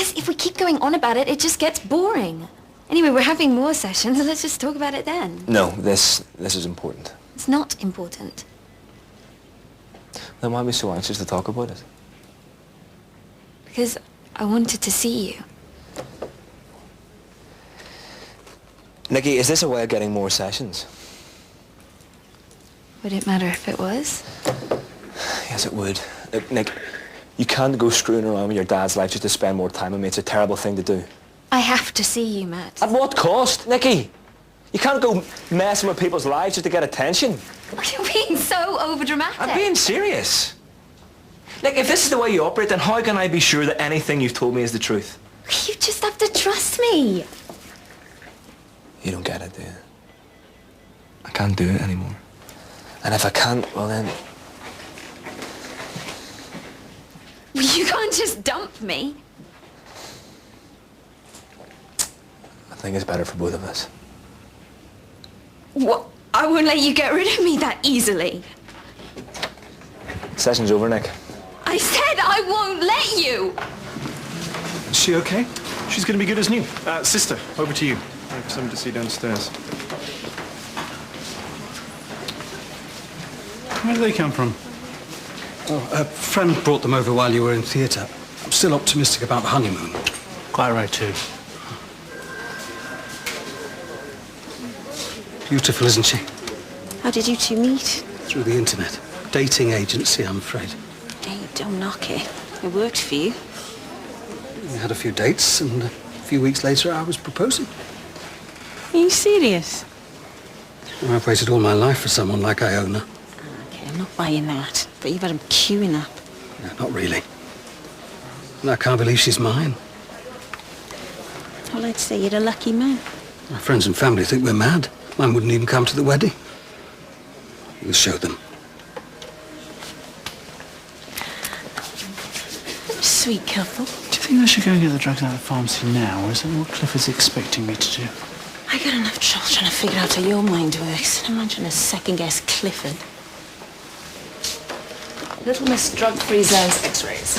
Because if we keep going on about it, it just gets boring. Anyway, we're having more sessions, so let's just talk about it then. No, this is important. It's not important. Then why are we so anxious to talk about it? Because I wanted to see you. Nikki, is this a way of getting more sessions? Would it matter if it was? Yes, it would. Look, Nick, you can't go screwing around with your dad's life just to spend more time with me. It's a terrible thing to do. I have to see you, Matt. At what cost, Nikki? You can't go messing with people's lives just to get attention. You're being so overdramatic. I'm being serious. Nick, if this is the way you operate, then how can I be sure that anything you've told me is the truth? You just have to trust me. You don't get it, do you? I can't do it anymore. And if I can't, well then... You can't just dump me. I think it's better for both of us. What? I won't let you get rid of me that easily. Session's over, Nick. I said I won't let you. Is she okay? She's going to be good as new. Sister, over to you. I have something to see downstairs. Where do they come from? Oh, a friend brought them over while you were in theatre. I'm still optimistic about the honeymoon. Quite right, too. Beautiful, isn't she? How did you two meet? Through the internet. Dating agency, I'm afraid. Hey, don't knock it. It worked for you. We had a few dates, and a few weeks later I was proposing. Are you serious? Well, I've waited all my life for someone like Iona. Okay, I'm not buying that. But you've had him queuing up. No, not really. And I can't believe she's mine. Well, I'd say you're a lucky man. My friends and family think we're mad. Mine wouldn't even come to the wedding. We'll show them. Sweet couple. Do you think I should go and get the drugs out of the pharmacy now, or is that what Clifford's expecting me to do? I got enough trouble trying to figure out how your mind works. Imagine a second-guess Clifford. Little Miss Drug-Free Zone's X-rays.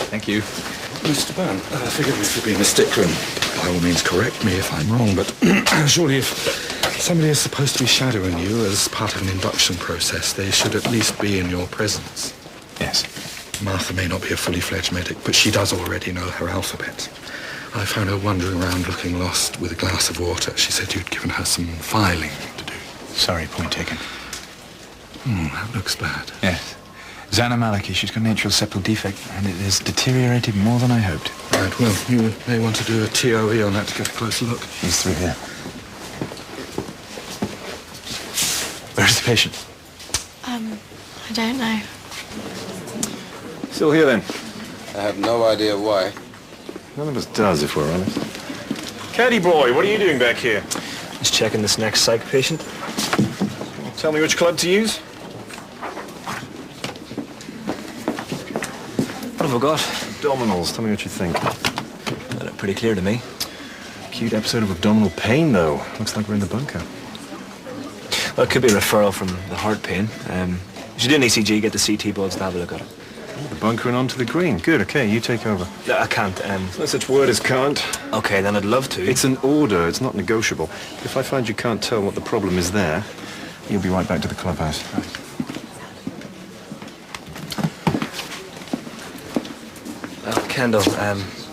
Thank you. Mr. Byrne, forgive me for being a stickler, and by all means correct me if I'm wrong, but surely if somebody is supposed to be shadowing you as part of an induction process, they should at least be in your presence. Yes. Martha may not be a fully fledged medic, but she does already know her alphabet. I found her wandering around looking lost with a glass of water. She said you'd given her some filing to do. Sorry, point taken. That looks bad. Yes. Xana Maliki, she's got an atrial septal defect, and it has deteriorated more than I hoped. Right, well, you may want to do a TOE on that to get a closer look. She's through here. Where's the patient? I don't know. Still here, then? I have no idea why. None of us does, if we're honest. Caddy boy, what are you doing back here? Just checking this next psych patient. Tell me which club to use? What have I got? Abdominals. Tell me what you think. They look pretty clear to me. Acute episode of abdominal pain, though. Looks like we're in the bunker. Well, it could be a referral from the heart pain. You should do an ECG, get the CT buds to have a look at it. The bunker and onto the green. Good, okay, you take over. No, I can't. No such word as can't. Okay, then I'd love to. It's an order, it's not negotiable. If I find you can't tell what the problem is there, you'll be right back to the clubhouse. Right. Well, Kendall,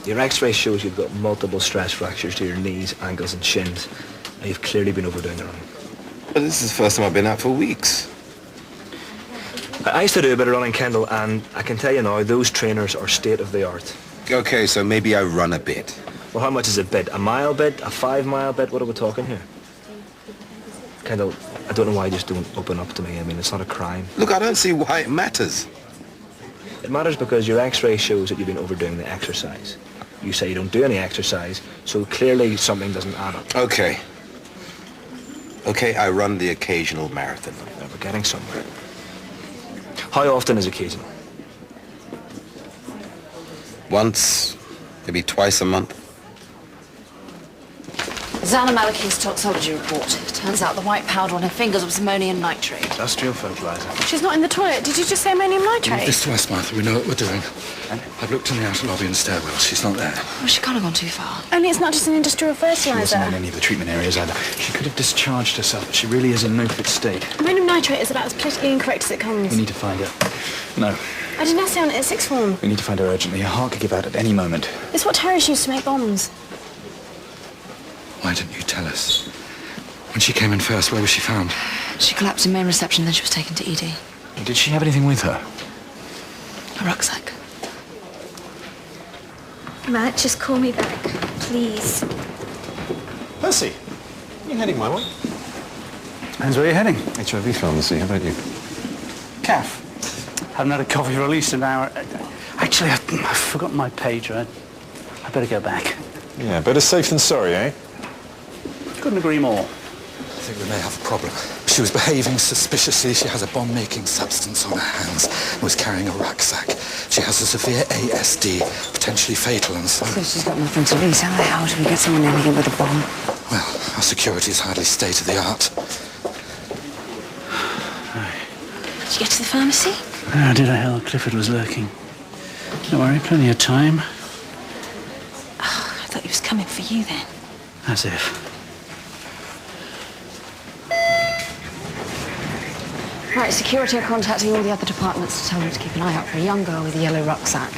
your X-ray shows you've got multiple stress fractures to your knees, ankles and shins. Now, you've clearly been overdoing the running. But this is the first time I've been out for weeks. I used to do a bit of running, Kendall, and I can tell you now, those trainers are state-of-the-art. Okay, so maybe I run a bit. Well, how much is a bit? A mile bit? A 5-mile bit? What are we talking here? Kendall, I don't know why you just don't open up to me. I mean, it's not a crime. Look, I don't see why it matters. It matters because your X-ray shows that you've been overdoing the exercise. You say you don't do any exercise, so clearly something doesn't add up. Okay. Okay, I run the occasional marathon. Well, we're getting somewhere. How often is occasional? Once, maybe twice a month. Zana Malachi's toxology report. Turns out the white powder on her fingers was ammonium nitrate. Industrial fertilizer. She's not in the toilet. Did you just say ammonium Leave nitrate? this to us, Martha. We know what we're doing. I've looked in the outer lobby and stairwell. She's not there. Well, she can't have gone too far. Only it's not just an industrial She wasn't in fertilizer. any of the treatment areas either. She could have discharged herself, but she really is in no fit state. Ammonium nitrate is about as politically incorrect as it comes. We need to find her. No, I did an essay on it at sixth form. we need to find her urgently. Her heart could give out at any moment. It's what terrorists used to make bombs. Why didn't you tell us? When she came in first, where was she found? She collapsed in main reception, then she was taken to ED. Did she have anything with her? A rucksack. Matt, just call me back, please. Percy, you heading my way? Depends where you're heading. HIV pharmacy, how about you? Kath. Haven't had a coffee for at least an hour. Actually, I've forgotten my pager. I better go back. Yeah, better safe than sorry, eh? Couldn't agree more. I think we may have a problem. She was behaving suspiciously. She has a bomb-making substance on her hands and was carrying a rucksack. She has a severe ASD, potentially fatal, and so... So she's got nothing to lose. How the hell do we get someone in here with a bomb? Well, our security is hardly state-of-the-art. Did you get to the pharmacy? Oh, did I? Hell, Clifford was lurking. Don't worry, plenty of time. Oh, I thought he was coming for you then. As if. Right, security are contacting all the other departments to tell them to keep an eye out for a young girl with a yellow rucksack.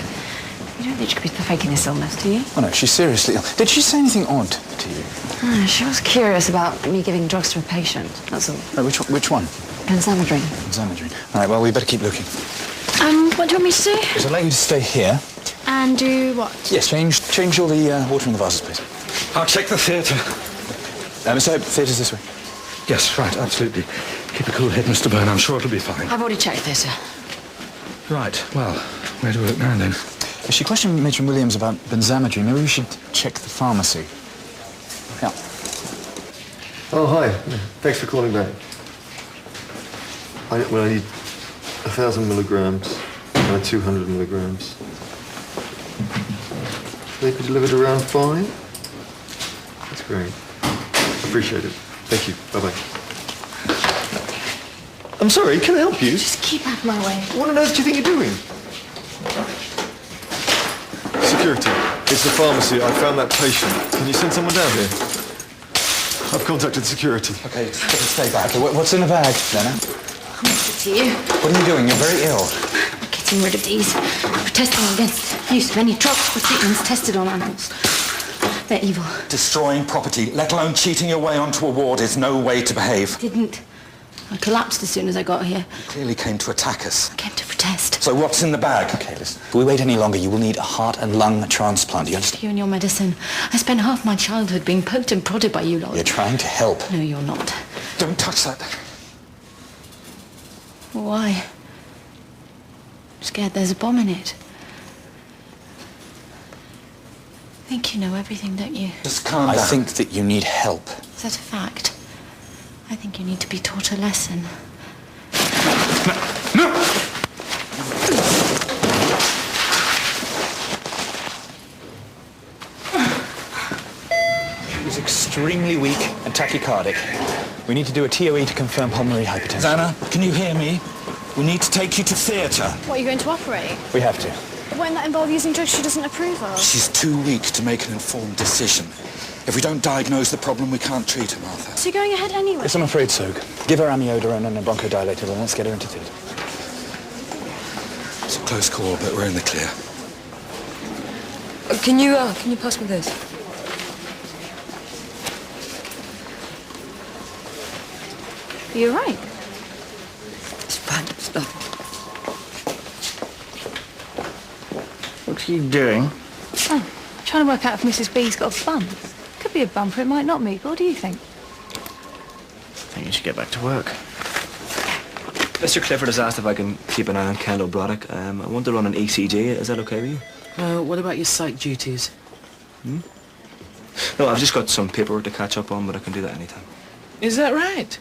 You don't think she could be faking this illness, do you? Oh no, she's seriously ill. Did she say anything odd to you? She was curious about me giving drugs to a patient, that's all. Oh, which one? Benzamidrine. Xanadrine. All right, well, we better keep looking. What do you want me to do? Is it like you to stay here? And do what? Yes, change all the water in the vases, please. I'll check the theatre. Mr. Hope, theatre's this way. Yes, right, absolutely. Keep a cool head, Mr. Byrne. I'm sure it'll be fine. I've already checked this, sir. Right, well, where do we look now, then? If she questioned Matron Williams about benzamidrine, maybe we should check the pharmacy. Yeah. Oh, hi. Thanks for calling back. I need 1,000 milligrams and 200 milligrams. They could delivered around 5? That's great. Appreciate it. Thank you. Bye-bye. I'm sorry, can I help you? Just keep out of my way. What on earth do you think you're doing? Security. It's the pharmacy. I found that patient. Can you send someone down here? I've contacted security. Okay, stay back. Okay, what's in the bag, Lena? I'll mess it to you. What are you doing? You're very ill. I'm getting rid of these. Protesting against use of any drugs or treatments tested on animals. They're evil. Destroying property, let alone cheating your way onto a ward, is no way to behave. Didn't. I collapsed as soon as I got here. You clearly came to attack us. I came to protest. So what's in the bag? Okay, listen. If we wait any longer, you will need a heart and lung transplant. Do you understand? You and your medicine. I spent half my childhood being poked and prodded by you lot. You're trying to help. No, you're not. Don't touch that. Why? I'm scared there's a bomb in it. I think you know everything, don't you? Just calm I down. think that you need help. Is that a fact? I think you need to be taught a lesson. She's extremely weak and tachycardic. We need to do a TOE to confirm pulmonary hypertension. Zana, can you hear me? We need to take you to theatre. What, are you going to operate? We have to. Won't that involve using drugs she doesn't approve of? She's too weak to make an informed decision. If we don't diagnose the problem, we can't treat her, Martha. So you're going ahead anyway? Yes, I'm afraid so. Give her amiodarone and a bronchodilator, and let's get her into theatre. It's a close call, but we're in the clear. Can you pass me this? Are you all right? It's fine. It's nothing. What are you doing? Oh, trying to work out if Mrs. B's got a bum. Could be a bumper, it might not, Meek. What do you think? I think you should get back to work. Mr. Clifford has asked if I can keep an eye on Kendall Braddock. I want to run an ECG. Is that okay with you? What about your psych duties? No, I've just got some paperwork to catch up on, but I can do that anytime. Is that right?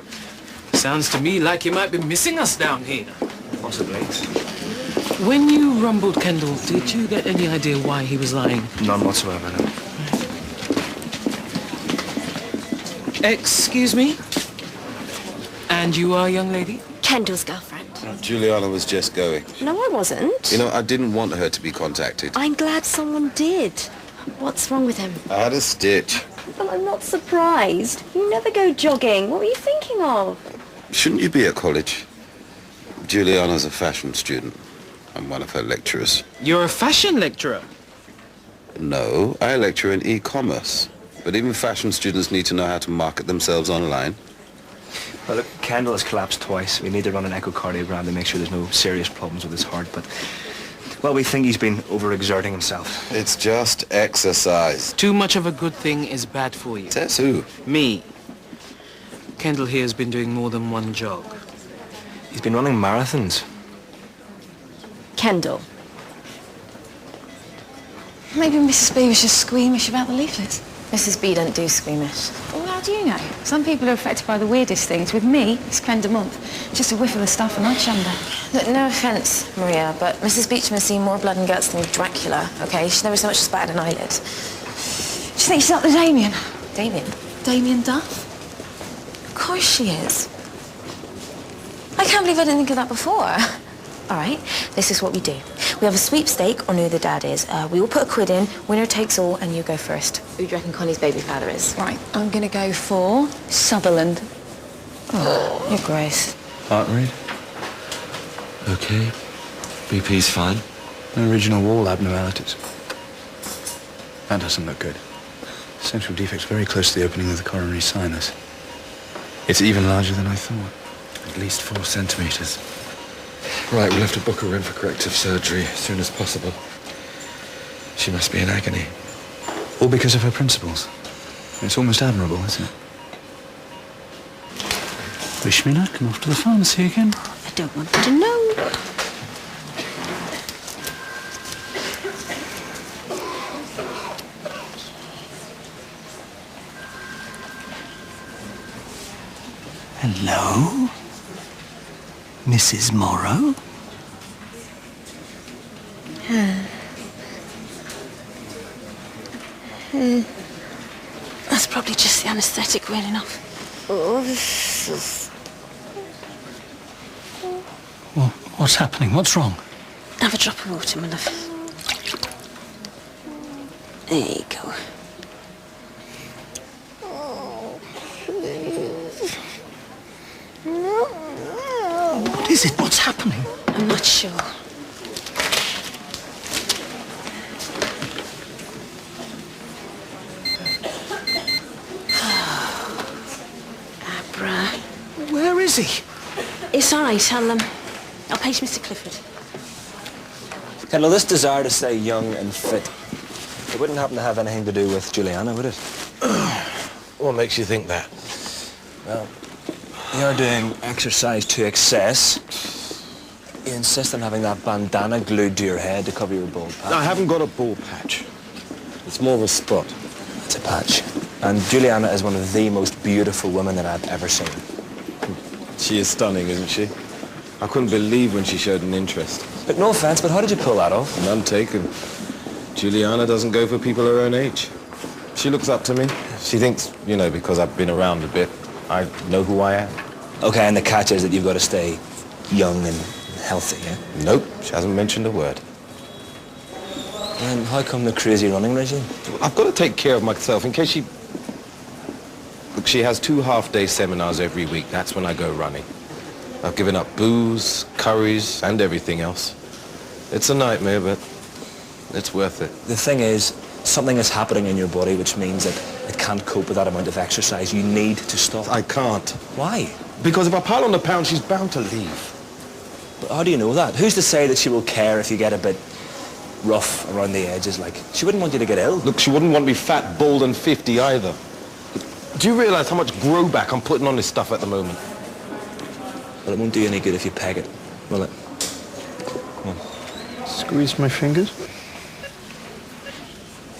Sounds to me like you might be missing us down here. Possibly. When you rumbled Kendall, did you get any idea why he was lying? None whatsoever, no. Excuse me? And you are, young lady? Kendall's girlfriend. Juliana was just going. No, I wasn't. You know, I didn't want her to be contacted. I'm glad someone did. What's wrong with him? I had a stitch. Well, I'm not surprised. You never go jogging. What were you thinking of? Shouldn't you be at college? Juliana's a fashion student. I'm one of her lecturers. You're a fashion lecturer? No, I lecture in e-commerce. But even fashion students need to know how to market themselves online. Well, look, Kendall has collapsed twice. We need to run an echocardiogram to make sure there's no serious problems with his heart, but... Well, we think he's been overexerting himself. It's just exercise. Too much of a good thing is bad for you. Says who? Me. Kendall here has been doing more than one jog. He's been running marathons. Kendall. Maybe Mrs. B was just squeamish about the leaflets. Mrs. B don't do squeamish. Well, how do you know? Some people are affected by the weirdest things. With me, it's £1 a month. Just a whiff of the stuff and I'd chunder. Look, no offence, Maria, but Mrs. Beecham has seen more blood and guts than Dracula, okay? She's never so much as batted an eyelid. Do you think she's not the Damien? Damien? Damien Duff? Of course she is. I can't believe I didn't think of that before. All right, this is what we do. We have a sweepstake on who the dad is. We all put a quid in, winner takes all, and you go first. Who do you reckon Connie's baby father is? Right, I'm going to go for Sutherland. Oh, you're gross. Heart rate? Okay. BP's fine. No original wall abnormalities. That doesn't look good. Central defect's very close to the opening of the coronary sinus. It's even larger than I thought. At least 4 centimeters. Right, we'll have to book her in for corrective surgery as soon as possible. She must be in agony. All because of her principles. It's almost admirable, isn't it? Wish me luck, and off to the pharmacy again. I don't want to know. Hello? Mrs. Morrow? That's probably just the anaesthetic, well enough. Well, what's happening? What's wrong? Have a drop of water, my love. There you go. What is it? What's happening? I'm not sure. Abra. Where is he? It's all right. I'll page Mr. Clifford. Kendall, this desire to stay young and fit, it wouldn't happen to have anything to do with Juliana, would it? What makes you think that? Well, you're doing exercise to excess. You insist on having that bandana glued to your head to cover your bald patch. I haven't got a bald patch. It's more of a spot. It's a patch. And Juliana is one of the most beautiful women that I've ever seen. She is stunning, isn't she? I couldn't believe when she showed an interest. But no offense, but how did you pull that off? None taken. Juliana doesn't go for people her own age. She looks up to me. She thinks, you know, because I've been around a bit, I know who I am. Okay, and the catch is that you've got to stay young and healthy, yeah? Nope, she hasn't mentioned a word. And how come the crazy running regime? I've got to take care of myself in case she... Look, she has 2 half-day seminars every week. That's when I go running. I've given up booze, curries, and everything else. It's a nightmare, but it's worth it. The thing is, something is happening in your body which means that it can't cope with that amount of exercise. You need to stop. I can't. Why? Because if I pile on the pounds, she's bound to leave. But how do you know that? Who's to say that she will care if you get a bit rough around the edges? Like, she wouldn't want you to get ill. Look, she wouldn't want me fat, bald, and 50 either. Do you realize how much grow back I'm putting on this stuff at the moment? Well, it won't do you any good if you peg it, will it? Come on. Squeeze my fingers.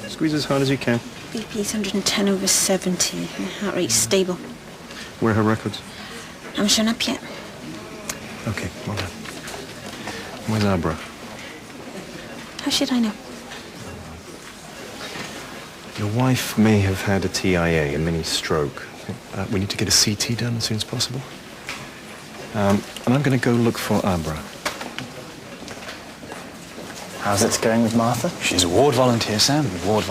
Squeeze as hard as you can. BP's 110/70. Heart rate stable. Where are her records? I'm shown up yet. Okay, well done. Where's Abra? How should I know? Your wife may have had a TIA, a mini stroke. We need to get a CT done as soon as possible. And I'm going to go look for Abra. How's it going with Martha? She's a ward volunteer, Sam. Ward